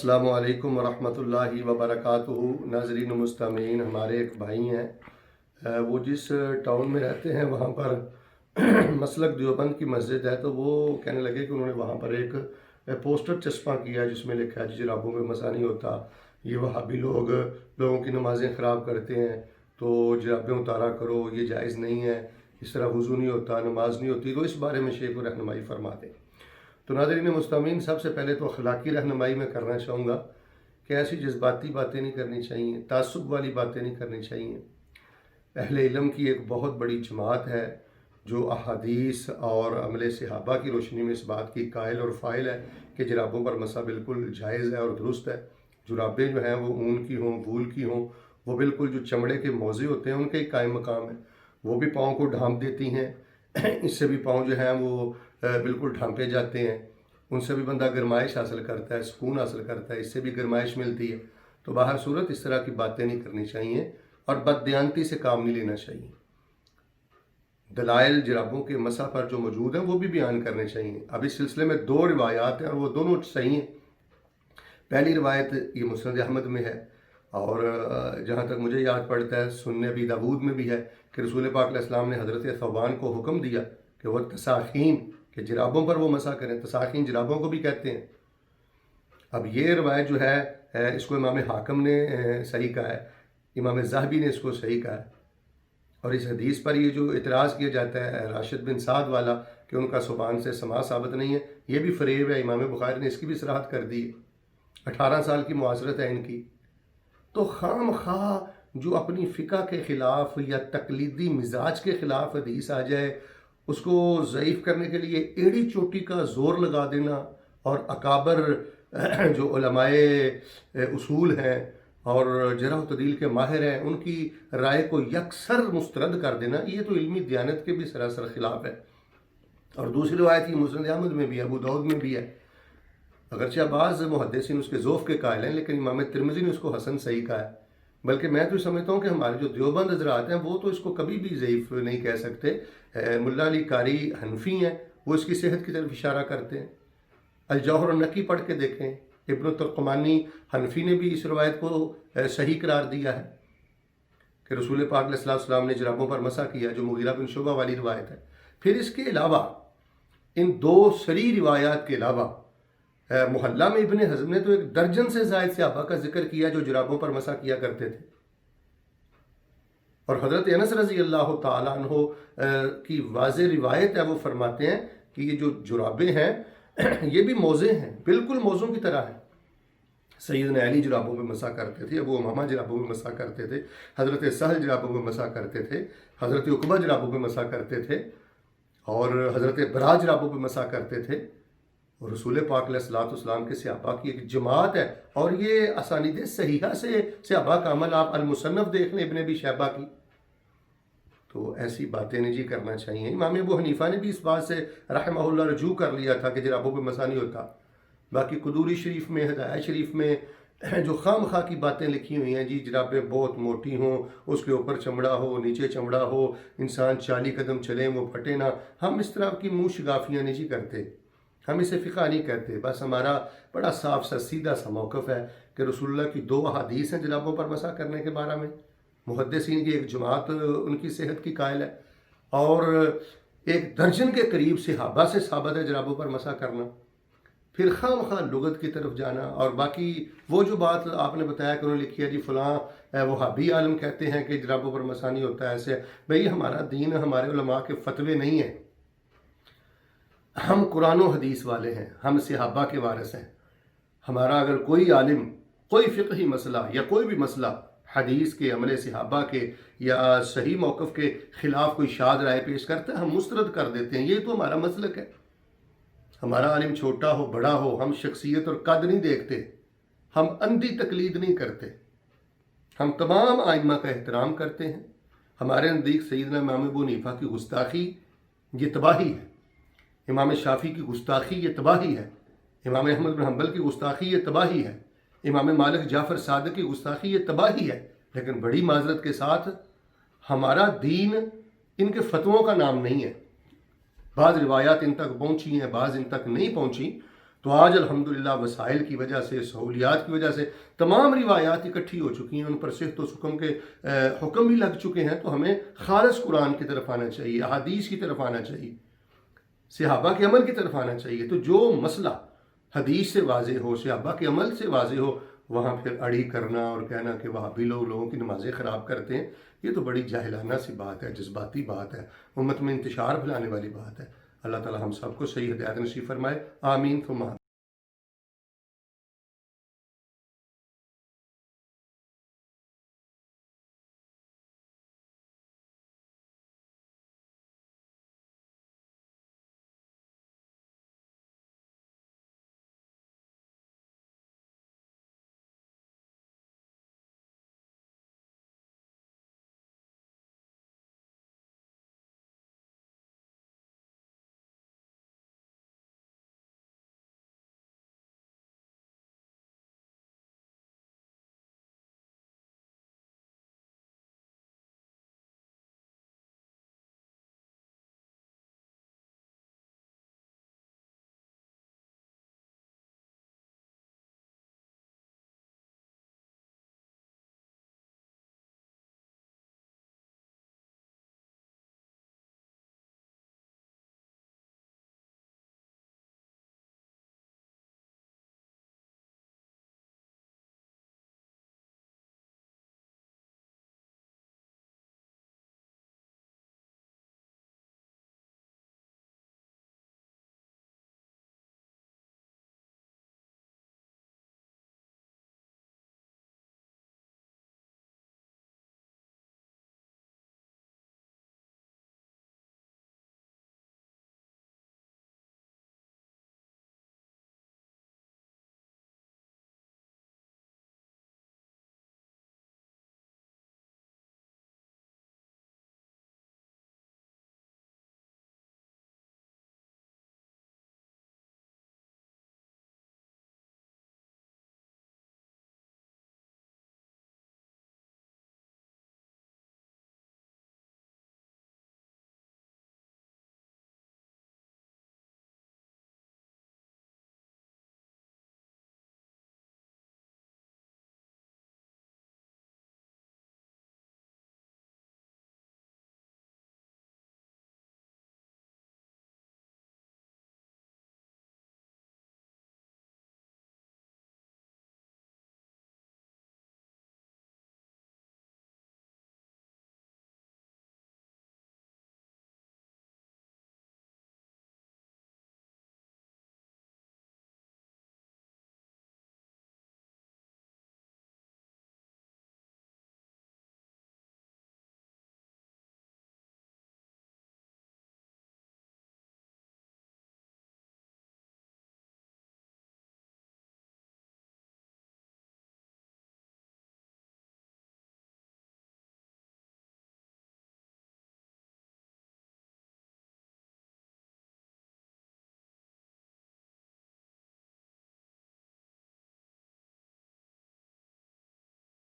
अस्सलामु अलैकुम वरहमतुल्लाहि वबरकातुहू। नाज़रीन मुस्तमीन, हमारे एक भाई हैं, वो जिस टाउन में रहते हैं वहाँ पर मसलक देवबंद की मस्जिद है। तो वो कहने लगे कि उन्होंने वहाँ पर एक पोस्टर चस्पा किया है जिसमें लिखा है जुराबों में मसा नहीं होता, ये वहाबी लोग लोगों की नमाज़ें ख़राब करते हैं, तो जुराबें उतारा करो, ये जायज़ नहीं है, इस तरह वज़ू नहीं होता, नमाज नहीं होती। तो इस बारे में शेख रहनुमाई फरमाते। तो नाज़रीन मुस्तमीन, सबसे पहले तो अखलाकी रहनुमाई में करना चाहूँगा कि ऐसी जज्बाती बातें नहीं करनी चाहिए, तासुब वाली बातें नहीं करनी चाहिए। अहले इल्म की एक बहुत बड़ी जमात है जो अहादीस और अमले सहाबा की रोशनी में इस बात की कायल और फ़ाइल है कि जुराबों पर मसा बिल्कुल जायज़ है और दुरुस्त है। जुराबें जो हैं वो ऊन की हों, वूल की हों, वो बिल्कुल जो चमड़े के मोज़े होते हैं उनके ही कायम मकाम है, वो भी पाँव को ढांप देती हैं। इससे भी पाँव जो हैं वो बिल्कुल ढांपे जाते हैं, उनसे भी बंदा गर्माइश हासिल करता है, सुकून हासिल करता है, इससे भी गर्माइश मिलती है। तो बाहर सूरत इस तरह की बातें नहीं करनी चाहिए और बददियानती से काम नहीं लेना चाहिए। दलाइल जुराबों के मसा पर जो मौजूद हैं वो भी बयान करने चाहिए। अब इस सिलसिले में दो रिवायात हैं और वो दोनों सही हैं। पहली रिवायत ये मुस्नद अहमद में है और जहाँ तक मुझे याद पड़ता है सुन्ने अबी दाऊद में भी है कि रसूल पाक अलैहि सलाम ने हज़रत सौबान को हुक्म दिया कि वह तसाखीन के जुराबों पर वो मसा करें। तसाखीन जुराबों को भी कहते हैं। अब ये रवायत जो है इसको इमाम हाकम ने सही कहा है, इमाम ज़हबी ने इसको सही कहा है। और इस हदीस पर ये जो इतराज़ किया जाता है राशिद बिन साद वाला कि उनका सुबान से समा साबित नहीं है, ये भी फरेब है। इमाम बुखारी ने इसकी भी सराहत कर दी है। 18 साल की मुआसरत है इनकी। तो खाम खा जो अपनी फ़िक़ा के ख़िलाफ़ या तकलीदी मिजाज के ख़िलाफ़ हदीस आ जाए, उसको ज़ईफ़ करने के लिए एड़ी चोटी का ज़ोर लगा देना और अकाबर जो उलमाए उसूल हैं और जरह तदील के माहिर हैं उनकी राय को यकसर मुस्तरद कर देना, ये तो इल्मी दियानत के भी सरासर ख़िलाफ़ है। और दूसरी रिवायत ये मुस्नद अहमद में भी है, अबू दाऊद में भी है। अगरचे बाज़ मुहद्दिसीन उसके ज़ोफ़ के कायल हैं, लेकिन इमाम तिरमिज़ी ने उसको हसन सही कहा है। बल्कि मैं तो समझता हूँ कि हमारे जो देवबंद हज़रात हैं वो तो इसको कभी भी ज़ईफ़ नहीं कह सकते। मुल्ला अली कारी हनफी हैं, वो इसकी सेहत की तरफ इशारा करते हैं। अल जौहर नकी पढ़ के देखें, इब्न तुर्कमानी हनफी ने भी इस रवायत को सही करार दिया है कि रसूल पाक अलैहि सलाम ने जुराबों पर मसा किया, जो मुगीरा बिन शुबा वाली रिवायत है। फिर इसके अलावा इन दो सरी रिवायात के अलावा मुहल्ला में इब्न हज़म ने तो 1 दर्जन से ज़ायद सहाबा का जिक्र किया जो जुराबों पर मसा किया करते थे। और हज़रत अनस रज़ी अल्लाह ताला अन्हो की वाज़ेह रिवायत है, वो फरमाते हैं कि ये जो जुराबें हैं ये भी मोज़े हैं, बिल्कुल मोज़ों की तरह हैं। सैयदना अली जुराबों में मसा करते थे, अबू उमामा जुराबों में मसा करते थे, हज़रत सहल जुराबों में मसा करते थे, हज़रत उक़बा जुराबों में मसा करते थे और हज़रत बरा जुराबों में मसा करते थे। और रसूल पाक अलैहिस्सलाम के सहाबा की एक जमात है और ये असानीद सहीहा से सहाबा का अमल आप अल-मुसन्नफ़ देख लें इब्न अबी शैबा की। तो ऐसी बातें नहीं जी करना चाहिए। इमाम अबू हनीफ़ा ने भी इस बात से रहमहुल्लाह रजू कर लिया था कि जुराबों पे मसा नहीं होता। बाकी कुदूरी शरीफ में, हिदायत शरीफ में जो खामखा की बातें लिखी हुई हैं जी, जुराबें बहुत मोटी हों, उसके ऊपर चमड़ा हो, नीचे चमड़ा हो, इंसान 40 कदम चले वो फटे ना, हम इस तरह की मुँह शिगाफियाँ नहीं जी करते, हम इसे फ़िक़ा नहीं कहते। बस हमारा बड़ा साफ सा सीधा सा मौक़िफ़ है कि रसूलुल्लाह की 2 अहादीस हैं जुराबों पर मसा करने के बारे में। मुहद्दिसीन की एक जमात उनकी सेहत की कायल है और 1 दर्जन के करीब सहाबा से साबित है जुराबों पर मसा करना। फिर खामखा लुगत की तरफ जाना। और बाकी वो जो बात आपने बताया कि उन्होंने लिखी है जी फ़लाँ वहाबी आलम कहते हैं कि जुराबों पर मसा नहीं होता, ऐसे भाई हमारा दीन हमारे उलमा के फतवे नहीं हैं। हम कुरान और हदीस वाले हैं, हम सहाबा के वारिस हैं। हमारा अगर कोई आलिम कोई फ़िक़ही मसला या कोई भी मसला हदीस के, अमले सहाबा के या सही मौक़िफ़ के ख़िलाफ़ कोई शाद राय पेश करता है, हम मुस्तरद कर देते हैं। ये तो हमारा मसलक है। हमारा आलिम छोटा हो बड़ा हो, हम शख्सियत और कद नहीं देखते, हम अंधी तकलीद नहीं करते, हम तमाम आइम्मा का एहतराम करते हैं। हमारे नज़दीक सैयदना इमाम अबू हनीफ़ा की गुस्ताखी ये तबाही है, इमाम शाफ़ी की गुस्ताखी ये तबाही है, इमाम अहमद बिन हंबल की गुस्ताखी ये तबाही है, इमाम मालिक जाफ़र सादिक की गुस्ताखी ये तबाही है। लेकिन बड़ी माजरत के साथ हमारा दीन इनके फतवों का नाम नहीं है। बाज़ रिवायात इन तक पहुँची हैं, बाज़ इन तक नहीं पहुँची। تو آج الحمدللہ وسائل کی وجہ سے، سہولیات کی وجہ سے تمام روایات اکٹھی ہو چکی ہیں، ان پر صحت و سقم کے حکم بھی لگ چکے ہیں، تو ہمیں خالص قرآن کی طرف آنا چاہیے، احادیث کی طرف آنا چاہیے، صحابہ کے عمل کی طرف آنا چاہیے۔ تو جو مسئلہ حدیث سے واضح ہو، صحابہ کے عمل سے واضح ہو، وہاں پھر اڑی کرنا اور کہنا کہ وہابی لوگوں کی نمازیں خراب کرتے ہیں، یہ تو بڑی جاہلانہ سی بات ہے، جذباتی بات ہے، امت میں انتشار پھیلانے والی بات ہے۔ اللہ تعالی ہم سب کو صحیح ہدایت نصیب فرمائے، آمین ثم آمین۔